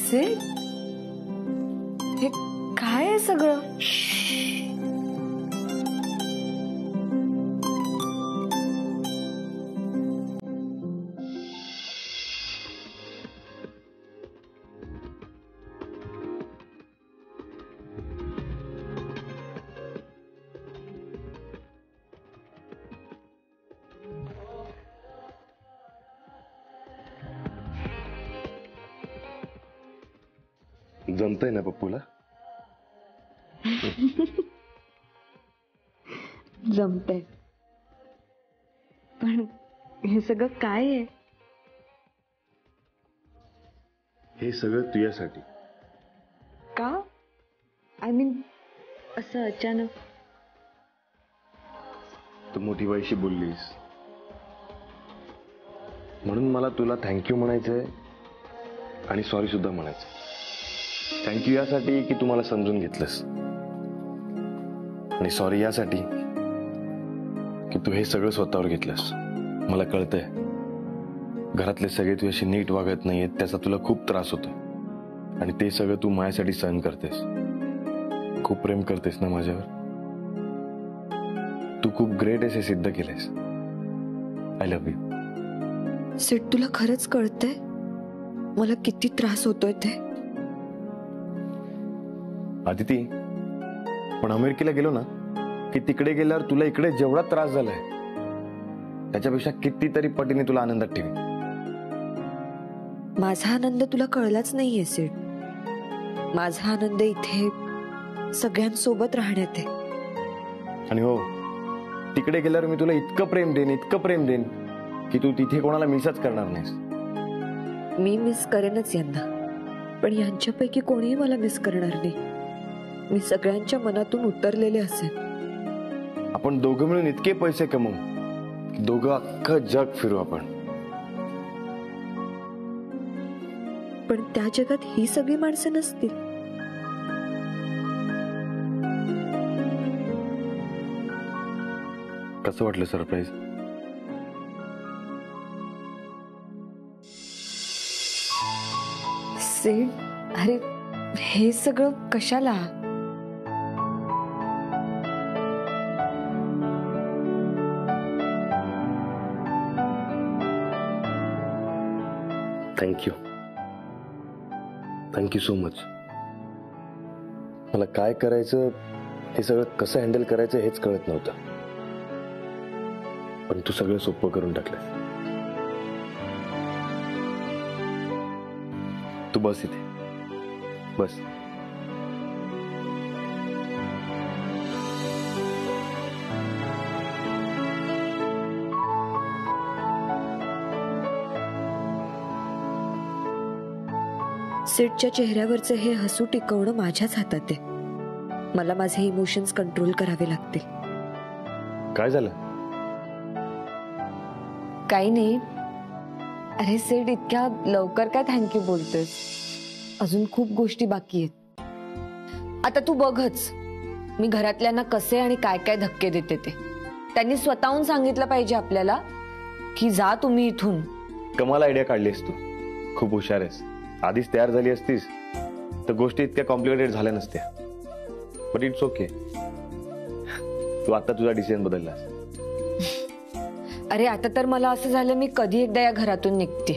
सिड, हे काय आहे सगळं? जमतंय ना पप्पूला? जमतंय, पण हे सगळं काय आहे? हे सगळं तुझ्यासाठी. का? आय मीन असं अचानक? तू मोठी बाईशी बोललीस म्हणून मला तुला थँक्यू म्हणायचंय आणि सॉरी सुद्धा म्हणायचं. थँक्यू यासाठी की तू मला समजून घेतलंस, आणि सॉरी यासाठी की तू हे सगळं स्वतःवर घेतलंस. मला कळतंय घरातले सगळे तुझ्याशी नीट वागत नाहीयेत, त्याचा तुला खूप त्रास होतो, आणि ते सगळं तू माझ्यासाठी सहन करतेस. खूप प्रेम करतेस ना माझ्यावर. तू खूप ग्रेट आहेस हे सिद्ध केलंयस. I love you. सिड, तुला खरंच कळतंय मला किती त्रास होतोय ते? आदिती, पण अमेरिकेला गेलो ना की तिकडे गेल्यावर तुला इकडे जेवढा त्रास झालाय त्याच्यापेक्षा कितीतरी पटीने तुला आनंदात ठेवी. माझा आनंद तुला कळलाच नाहीये सिड. माझा आनंद इथे सगळ्यांसोबत राहण्यात आहे. आणि हो, तिकडे गेल्यावर मी तुला इतकं प्रेम देईन की तू तिथे कोणाला मिसच करणार नाहीस. मी मिस करेनच यांना, पण यांच्यापैकी कोणीही मला मिस करणार नाही. मी सगळ्यांच्या मनातून उतरलेले असेल. आपण दोघं मिळून इतके पैसे कमवू की दोघं अख्खं जग फिरू आपण. पण त्या जगात ही सगळी माणसं नसतील. कसं वाटलं सरप्राईज? सिड, अरे हे सगळं कशाला? Thank you so much. मला काय करायचं, हे सगळं कसं हँडल करायचं हेच कळत नव्हतं, पण तू सगळं सोपं करून टाकलं. तू बस इथे, बस. सिडच्या चेहऱ्यावरचे हे हसू टिकवणं माझ्याच हातात आहे. मला माझे इमोशन्स कंट्रोल करावे लागतील. काय झालं? काही नाही. अरे सिड, इतक्या लवकर काय थँक्यू बोलतोस? अजून खूप गोष्टी बाकी आहेत. आता तू बघच मी घरातल्यांना कसे आणि काय काय धक्के देते ते. त्यांनी स्वतःहून सांगितलं पाहिजे आपल्याला की जा तुम्ही इथून. कमाल आयडिया काढलीस तू. खूप हुशार आहेस. आधीच तयार झाली असतीस तर गोष्टी इतक्या कॉम्प्लिकेटेड झाल्या नसत्या. But it's okay. तू आता तुझा डिसिजन बदललास. अरे आता तर मला असं झालं मी कधी एकदा या घरातून निघते.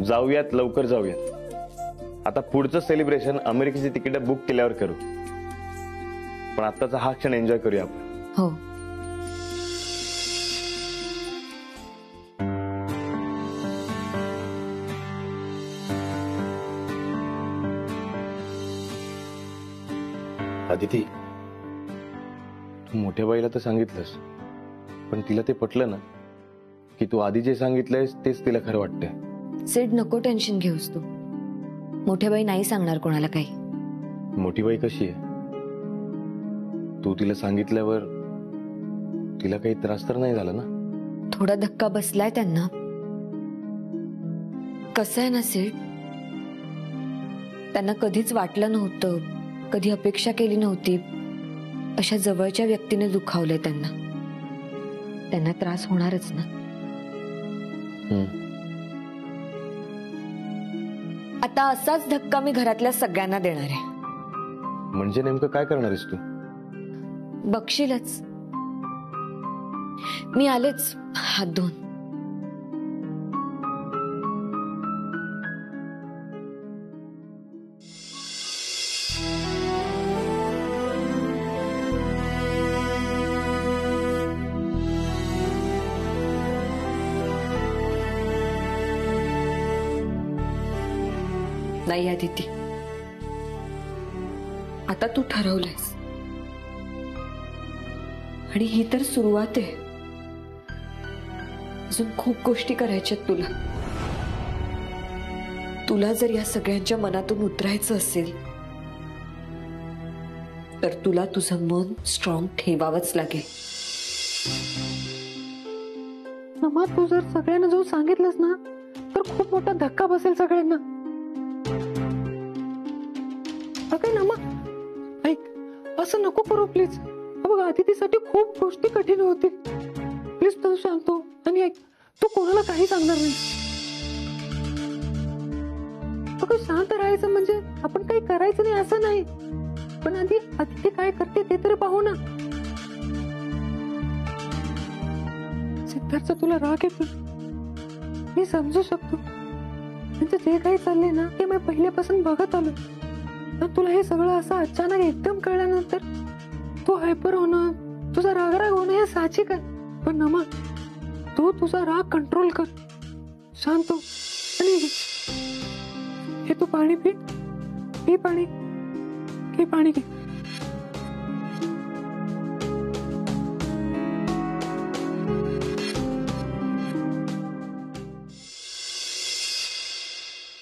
जाऊयात, लवकर जाऊयात. आता पुढचं सेलिब्रेशन अमेरिकेची तिकीट बुक केल्यावर करू, पण आताचा हा क्षण एन्जॉय करूया आपण. हो. आदिती, तू मोठ्या बाईला तर सांगितलंस, पण तिला ते पटलं ना की तू आधी जे सांगितलंयस तेच तिला खरं वाटतंय. सिड, नको टेन्शन घेऊस तू. मोठ्या बाई नाही सांगणार कोणाला काही. मोठी बाई कशी आहे? तू तिला सांगितल्यावर तिला काही त्रास तर नाही झाला ना? थोडा धक्का बसलाय त्यांना. कसं आहे ना सिड, त्यांना कधीच वाटलं नव्हतं, कधी अपेक्षा केली नव्हती अशा जवळच्या व्यक्तीने दुखावलंय त्यांना. त्यांना त्रास होणारच ना. आता असाच धक्का मी घरातल्या सगळ्यांना देणार आहे. म्हणजे नेमकं काय करणार आहेस तू? बघशीलच. मी आलेच हात धुवून. नाही आदिती, आता तू ठरवलंयस आणि ही तर सुरुवात आहे. अजून खूप गोष्टी करायच्यात तुला. तुला जर या सगळ्यांच्या मनातून उतरायचं असेल तर तुला तुझं मन स्ट्रॉंग ठेवावंच लागेल. नमा, तू जर सगळ्यांना जो सांगितलंस ना तर खूप मोठा धक्का बसेल सगळ्यांना. अगं नमा, ऐक, असं नको करू प्लीज. बघ, अदितीसाठी खूप गोष्टी कठीण होतील. प्लीज तू सांगतो आणि ऐक, तू कोणाला काही सांगणार नाही. अगं शांत राहायचं म्हणजे आपण काही करायचं नाही असं नाही, पण आधी अदिती काय करते ते तरी पाहू ना. सिद्धार्थचा तुला राग येतो, मी समजू शकतो. म्हणजे जे काही चाललंय ना ते मी पहिल्यापासून बघत आलो. तुला हे सगळं असं अचानक एकदम कळल्यानंतर तू हायपर होणं, तुझा रागराग होणं हे साहजिक आहे. पण नमा, तू तुझा राग कंट्रोल कर, शांत हो. आणि हे तू पाणी पी, पी पाणी, घे पाणी घे.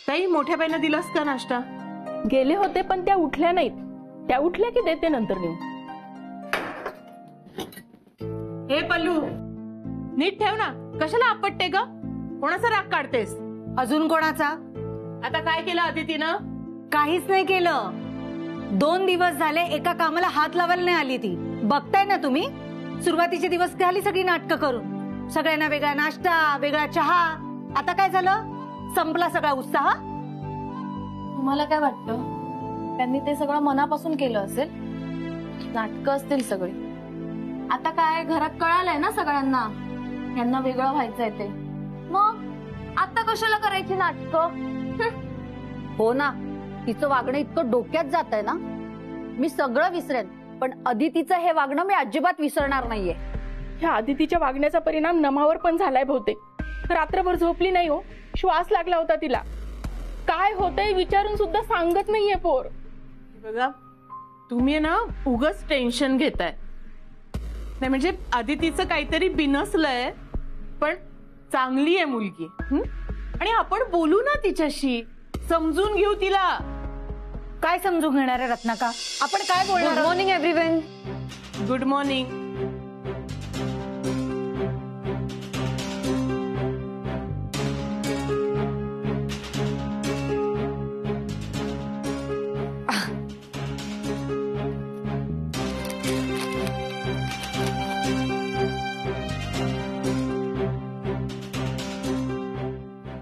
ताई, मोठ्या बाईंना दिलास का नाश्ता? गेले होते पण त्या उठल्या नाहीत. त्या उठल्या की देते नंतर नेऊन. हे पल्लू, नीट ठेव ना. कशाला आपटते ग? कोणाचा राग काढतेस? अजून कोणाचा? आता काय केलं अदितीनं? काहीच नाही केलं. 2 दिवस झाले एका कामाला हात लावायला नाही आली ती. बघताय ना तुम्ही, सुरुवातीचे दिवस झाली सगळी नाटकं करून. सगळ्यांना वेगळा नाश्ता, वेगळा चहा. आता काय झालं? संपला सगळा उत्साह. तुम्हाला काय वाटतं? त्यांनी ते सगळं मनापासून केलं असेल. नाटकं असतील सगळी. आता काय, घरात कळालंय ना सगळ्यांना यांना वेगळं व्हायचंय ते. मग आता कशाला करायची नाटकं? हो ना, तिचं वागणं इतकं डोक्यात जात आहे ना. मी सगळं विसरेन, पण अदितीचं हे वागणं मी अजिबात विसरणार नाहीये. ह्या आदितीच्या वागण्याचा परिणाम नमावर पण झालाय बहुतेक. रात्रभर झोपली नाही हो. श्वास लागला होता तिला. काय होतंय विचारून सुद्धा सांगत नाहीये पोर. बघा, तुम्ही ना उगाच टेन्शन घेताय. नाही म्हणजे अदितीचं काहीतरी बिनसलंय, पण चांगली आहे मुलगी. आणि आपण बोलू ना तिच्याशी, समजून घेऊ तिला. काय समजून घेणार आहे रत्नाका? आपण काय बोलणार? Good morning everyone. Good morning.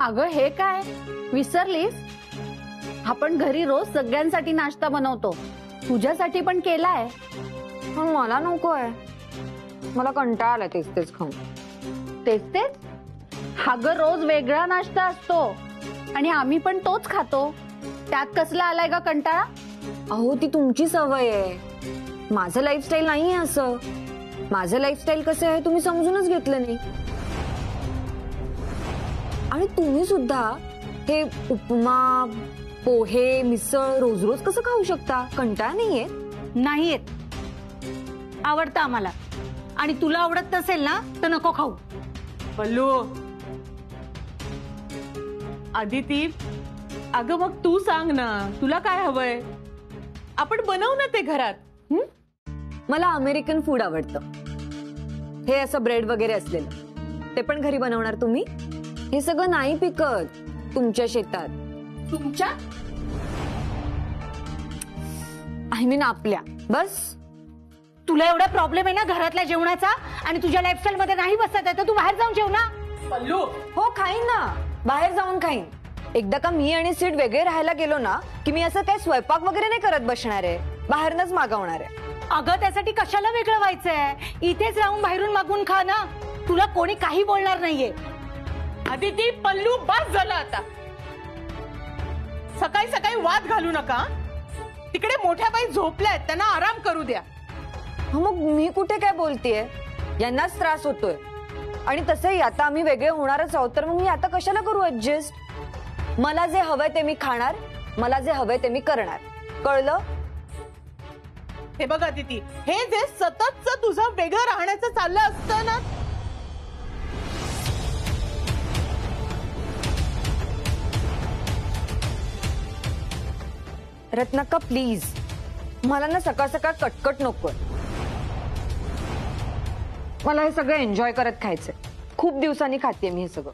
अगं हे काय विसरलीस? आपण घरी रोज सगळ्यांसाठी नाश्ता बनवतो. तुझ्यासाठी पण केलाय. पण मला नको आहे. मला कंटाळा आला तेच तेच खाऊन. तेच तेच? अगं रोज वेगळा नाश्ता असतो आणि आम्ही पण तोच खातो. त्यात कसला आलाय का कंटाळा? अहो, ती तुमची सवय आहे. माझं लाईफस्टाईल नाही आहे असं. माझं लाईफस्टाईल कसं आहे तुम्ही समजूनच घेतलं नाही. आणि तुम्ही सुद्धा हे उपमा, पोहे, मिसळ रोज रोज कसं खाऊ शकता? कंटाळा नाहीये? नाही येत. आवडतं आम्हाला. आणि तुला आवडत नसेल ना तर नको खाऊ. पल्लू, अदिती, अगं मग तू सांग ना, तुला काय हवंय? आपण बनवू ना ते घरात. मला अमेरिकन फूड आवडतं. हे असं ब्रेड वगैरे असलेलं, ते पण घरी बनवणार तुम्ही? हे सगळं नाही पिकत तुमच्या शेतात. तुमच्या? आय मीन आपल्या. बस. तुला एवढा प्रॉब्लेम आहे ना घरातल्या जेवणाचा आणि तुझ्या लाईफस्टाईल मध्ये नाही बसत आहे तर तू बाहेर जाऊन जेव ना. पल्लू, हो खाईन ना, बाहेर जाऊन खाईन. एकदा का मी आणि सीट वेगळे राहायला गेलो ना की मी असं काही स्वयंपाक वगैरे नाही करत बसणार आहे, बाहेरनच मागवणार आहे. अगं त्यासाठी कशाला वेगळं व्हायचंय, इथेच राहून बाहेरून मागून खा ना, तुला कोणी काही बोलणार नाहीये. आदिती पल्लू बस झालं आता. सकाळी सकाळी वाद घालू नका. तिकडे मोठ्या बाई झोपल्यात, त्यांना आराम करू द्या. मग मी कुठे काय बोलतेय, यांनाच त्रास होतोय. आणि तसंही आता आम्ही वेगळे होणारच आहोत, तर मग मी आता कशाला करू ऍडजस्ट. मला जे हवंय ते मी खाणार, मला जे हवंय ते मी करणार, कळलं. हे बघ आदिती, हे जे सततच तुझं वेगळं राहण्याचं चाललं असतं ना, रत्नाका प्लीज, मला ना सकाळ सकाळ कटकट नकोय. मला हे सगळं एन्जॉय करत खायचंय. खूप दिवसांनी खाते मी हे सगळं.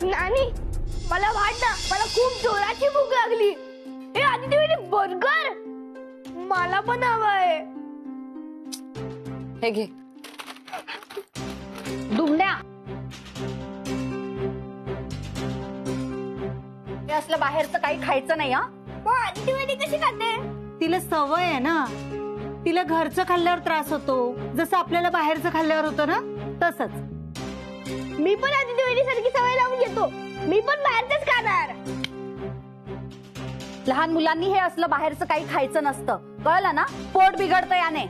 नानी मला वाटतं, मला खूप जोराची भूक लागली. हे आदिती बर्गर मला पण हवंय. हे घे. दुमड्या, हे असलं बाहेरचं काही खायचं नाही. हा मग आदिती कशी खाते? तिला सवय आहे ना, तिला घरचं खाल्ल्यावर त्रास होतो, जसं आपल्याला बाहेरचं खाल्ल्यावर होतं ना तसंच. मी पण आदिती सारखी सवय लावून घेतो. मी पण बाहेरच खाणार. लहान मुलांनी हे असलं बाहेरचं काही खायचं नसतं, कळलं ना. पोट बिघडतं याने.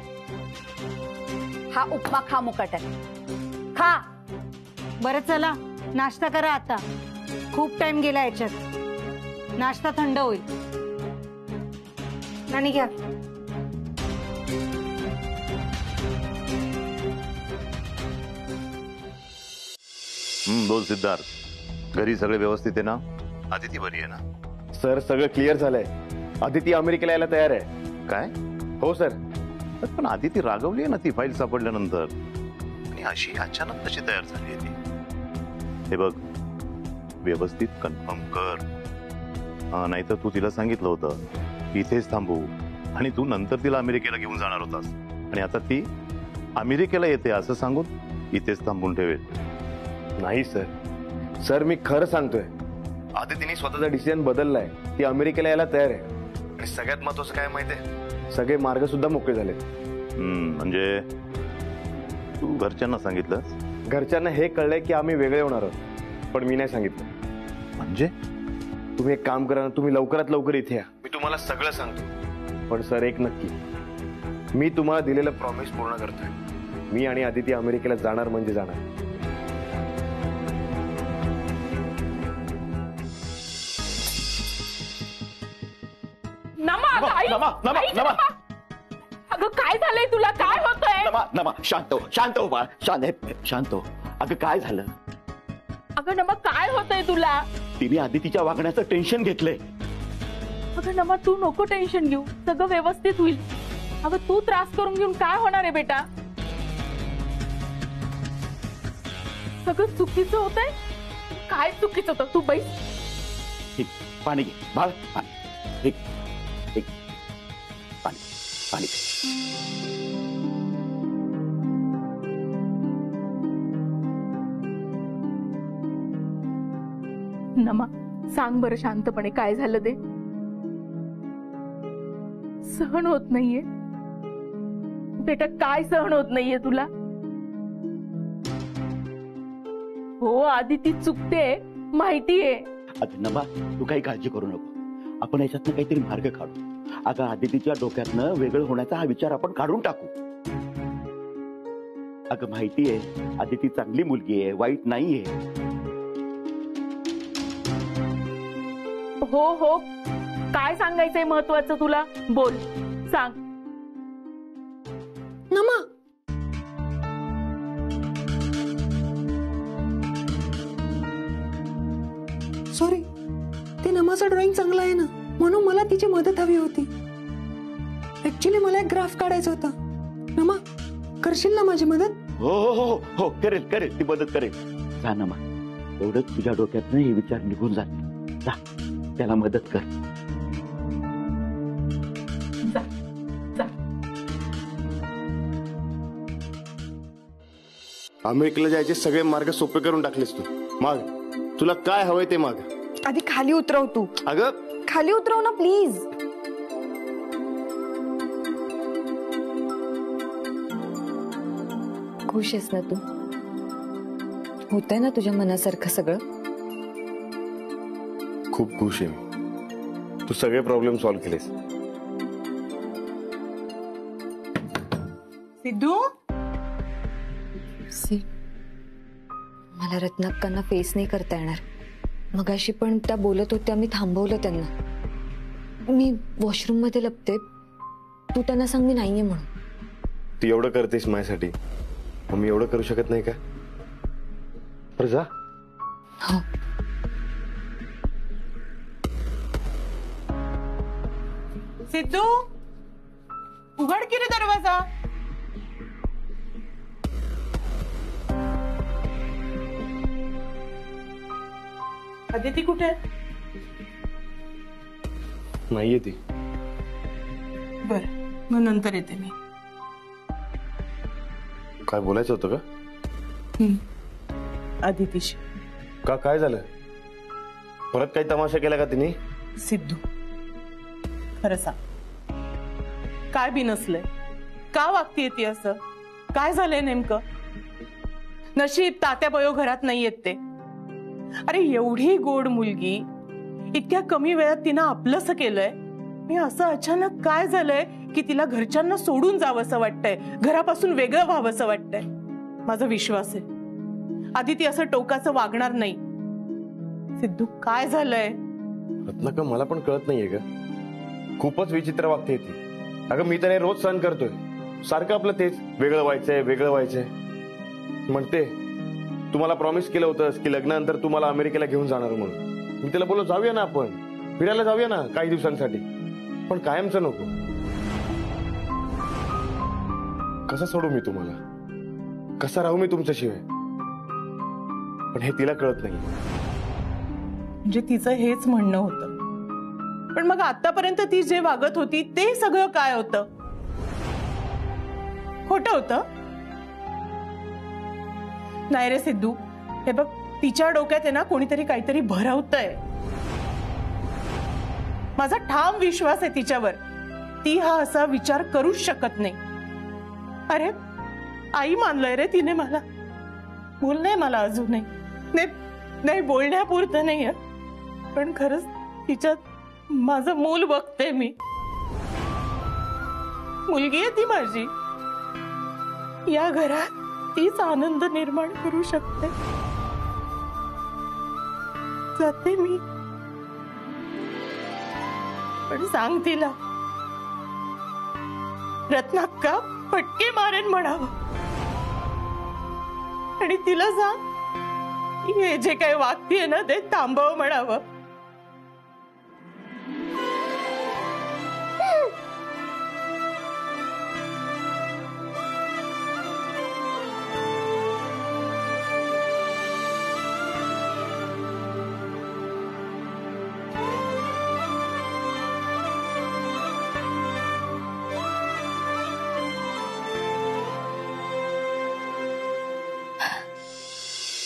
हा उपमा खा मुकाट्यात, खा. बरं चला नाश्ता करा आता, खूप टाइम गेला याच्यात. नाश्ता थंड होईल. नानी घ्या. बोल सिद्धार्थ, घरी सगळे व्यवस्थित आहे ना? आदिती बरी आहे ना? सर सगळं क्लिअर झालंय. आदिती अमेरिकेला यायला तयार आहे. काय? हो सर. पण आदिती रागवली आहे ना ती फाईल सापडल्यानंतर, आणि अशी अचानक कशी तयार झाली आहे ती? हे बघ, व्यवस्थित कन्फर्म कर. नाहीतर तू तिला सांगितलं होतं इथेच थांबू, आणि तू नंतर तिला अमेरिकेला घेऊन जाणार होतास, आणि आता ती अमेरिकेला येते असं सांगून इथेच थांबून ठेवेल. नाही सर, सर मी खरं सांगतोय. आदितीने स्वतःचा डिसिजन बदललाय. ती अमेरिकेला यायला तयार आहे. आणि सगळ्यात महत्वाचं काय माहितीये, सगळे मार्ग सुद्धा मोकळे झाले. म्हणजे तू घरच्यांना सांगितलं? घरच्यांना हे कळलंय की आम्ही वेगळे होणार आहोत, पण मी नाही सांगितलं. म्हणजे तुम्ही एक काम करा ना, तुम्ही लवकरात लवकर इथे या, मी तुम्हाला सगळं सांगतो. पण सर एक नक्की, मी तुम्हाला दिलेलं प्रॉमिस पूर्ण करतोय. मी आणि आदिती अमेरिकेला जाणार म्हणजे जाणार. अगं काय झालंय तुला, काय होतंय? नमा शांत हो बाळ, शांत हो. अगं काय झालं? अगं नमा काय होतंय तुला? तिने आदितीच्या वागण्याचं टेन्शन घेतलंय. अगं नमा तू नको टेन्शन घेऊ, सगळं व्यवस्थित होईल. अगं तू त्रास करून घेऊन काय होणार आहे बेटा? सगळं चुकीचं होतंय. काय चुकीचं होतं? तू बैस. पाणी घे बाळ, एक पाणी. नमा सांग बरं शांतपणे काय झालं ते. सहन होत नाहीये बेटा, काय सहन होत नाहीये तुला? हो आदिती चुकते माहितीये. अगं नमा तू काही काळजी करू नको, आपण याच्यातनं काहीतरी मार्ग काढू. अगं आदितीच्या डोक्यातनं वेगळं होण्याचा हा विचार आपण काढून टाकू. अगं माहितीये आदिती चांगली मुलगी आहे, वाईट नाहीये. हो काय सांगायचंय महत्वाचं तुला? बोल, सांग. नमा सॉरी, ते नमाचं ड्रॉइंग चांगलं आहे ना, म्हणून मला तिची मदत हवी होती. ऍक्च्युली मला एक ग्राफ काढायचा होता. नमा करशील ना माझी मदत? हो करेल ती मदत करेल. जा नमा, एवढंच तुझ्या डोक्यातनं हे विचार निघून जाते. जा त्याला मदत कर. अमेरिकेला जायचे सगळे मार्ग सोपे करून टाकलेस तू. माग तुला काय हवंय ते माग. आधी खाली उतरव तू. अगं खाली उतरव ना प्लीज. खुश आहेस ना तू? होतंय ना तुझ्या मनासारखं सगळं? खूप खुश आहे मी. तू सगळे प्रॉब्लेम सॉल्व्ह केलेस. सिद्धू, मला रत्नाक्कांना फेस नाही करता येणार. मगाशी पण त्या बोलत होत्या, मी थांबवलं त्यांना. मी वॉशरूम मध्ये लपते, तू त्यांना सांग मी नाहीये म्हणून. तू एवढं करतेस माझ्यासाठी, मग मी एवढं करू शकत नाही का? बरं जा. हो. सिद्धू, उघड की रे दरवाजा. अदिती कुठे? नाहीये ती. बर, मग नंतर येते मी. काय बोलायचं होतं का? अदितीशी. का काय झालं? परत काही तमाशा केला का तिने? सिद्धू, खरं सांग, काय बिनसलंय? का वागतीये ती असं? काय झालंय नेमकं? नशीब तात्या बयो घरात नाहीयेत ते. अरे एवढी गोड मुलगी, इतक्या कमी वेळात तिनं आपलंसं केलंय. मी असं अचानक काय झालंय की तिला घरच्यांना सोडून जावंसं वाटतंय, घरापासून वेगळं व्हावंसं वाटतंय. माझा विश्वास आहे आदिती असं टोकाचं वागणार नाही. सिद्धू, काय झालंय? रत्नाका, मला पण कळत नाहीये का? खूपच विचित्र वागते ती. अगं मी तर हे रोज सहन करतोय. सारखं आपलं तेच, वेगळं व्हायचंय वेगळं व्हायचंय. म्हणते तुम्हाला प्रॉमिस केलं होतंस की लग्नानंतर तुम्हाला अमेरिकेला घेऊन जाणार म्हणून. मी तिला बोललो जाऊया ना, आपण फिरायला जाऊया ना काही दिवसांसाठी, पण कायमचं नको. कसं सोडू मी तुम्हाला? कसा राहू मी तुमच्याशिवाय? पण हे तिला कळत नाही. म्हणजे तिचं हेच म्हणणं होतं. पण मग आतापर्यंत ती जे वागत होती ते सगळं काय होतं? खोटं होतं? नाही रे सिद्धू, हे बघ, तिच्या डोक्यात आहे ना कोणीतरी काहीतरी भरवतंय. माझा ठाम विश्वास आहे तिच्यावर. ती हा असा विचार करूच शकत नाही. अरे आई मानलंय रे तिने मला. बोलणंय मला अजूनही. नाही बोलण्यापुरतं नाही, पण खरंच तिच्यात माझं मूल बघते मी. मुलगी आहे ती माझी. या घरात तीच आनंद निर्माण करू शकते. जाते मी, पण सांग तिला रत्नाक्का फटके मारेन म्हणावं. आणि तिला सांग हे जे काही वागतीये ना ते थांबव म्हणावं.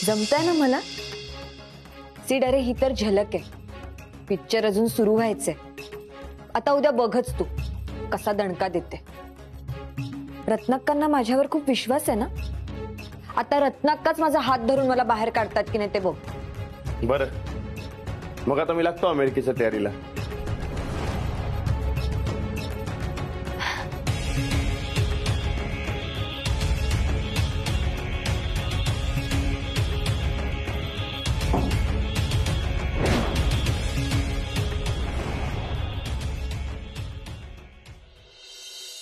जमतंय ना मला? सीड, अरे ही तर झलक आहे. पिक्चर अजून सुरू व्हायचंय. आता उद्या बघच तू कसा दणका देते. रत्नाक्कांना माझ्यावर खूप विश्वास आहे ना. आता रत्नाक्काच माझा हात धरून मला बाहेर काढतात की नाही ते बघ. बरं, मग आता मी लागतो अमेरिकेच्या तयारीला.